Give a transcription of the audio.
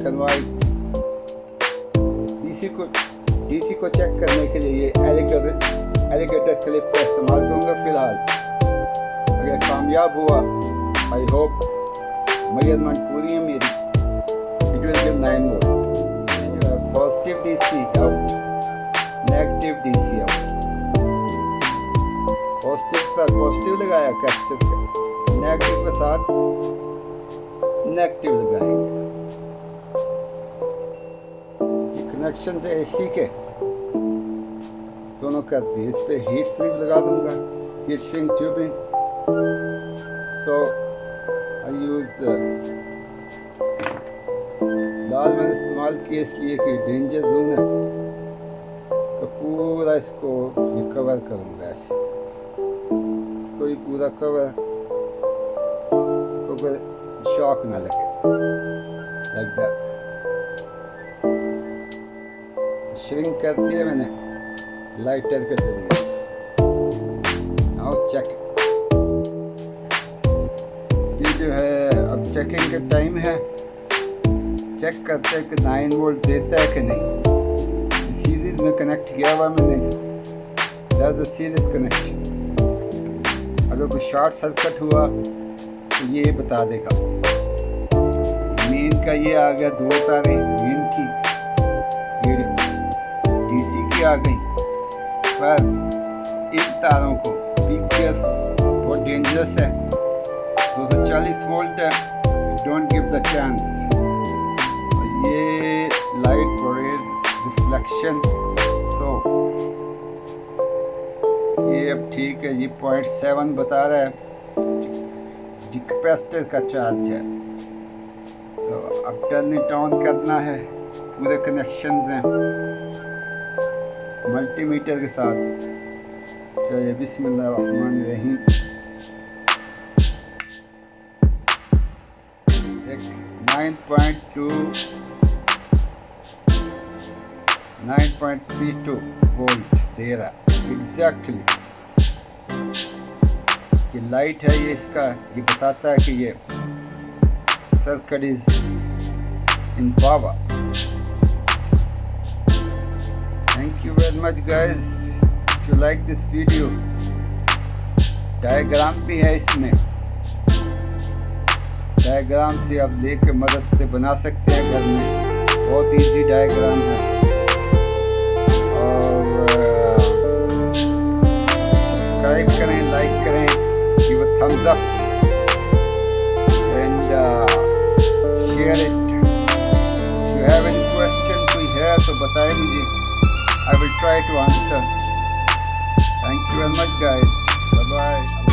Convert DC को check करने के लिए ये एलिगेटर क्लिप का इस्तेमाल करूँगा फिलहाल। अगर कामयाब हुआ, आई होप मेजरमेंट पूरी है मेरी, it will give 9 volt. Positive DC out, negative DC out. Positive लगाया कैपेसिटर का, नेगेटिव के साथ नेगेटिव लगाएंगे। कनेक्शन से एसी के दोनों करते हैं। इस पे हीट सिंक लगा दूंगा, हीट सिंक ट्यूबिंग। सो आई यूज लाल मैंने इस्तेमाल किया इसलिए कि डेंजर जोन है। इसका पूरा इसको कवर करूंगा ऐसे, इसको ही पूरा कवर, शॉक ना लगे, लाइक दैट। श्रिंक कर दिया मैंने लाइटर के जरिए। नाउ चेक, ये जो है अब चेकिंग का टाइम है। चेक करते हैं कि 9 वोल्ट देता है कि नहीं। सीरीज में कनेक्ट किया हुआ मैंने इसको, दैट्स अ सीरीज कनेक्शन। अगर कोई शॉर्ट सर्किट हुआ तो ये बता देगा। मेन का ये आ गया, 2 तारें मेन की, डीसी की आ गई, पर इन तारों को पीपीएस बहुत डेंजरस है, 240 वोल्ट है, डोंट गिव द चांस। ये लाइट रेज रिफ्लेक्शन, तो ये अब ठीक है। ये 0.7 बता रहा है, कैपेसिटर का चार्ज है। तो अब टर्न इट ऑन करना है, पूरे कनेक्शंस हैं मल्टीमीटर के साथ। चलिए बिस्मिल्लाहिर्रहमानिर्रहीम। 9.32 वोल्ट दे रहा एग्जैक्टली। ये लाइट है, ये इसका ये बताता है कि ये circuit is in power. Thank you very much guys, if you like this video. Diagram भी है इसमें, डायग्राम से आप देख के मदद से बना सकते हैं घर में, बहुत इजी डायग्राम है। और सब्सक्राइब करें, लाइक करें, give a thumbs up and share it. If you have any question कोई है तो बताएं मुझे, I will try to answer. Thank you very much guys, bye bye.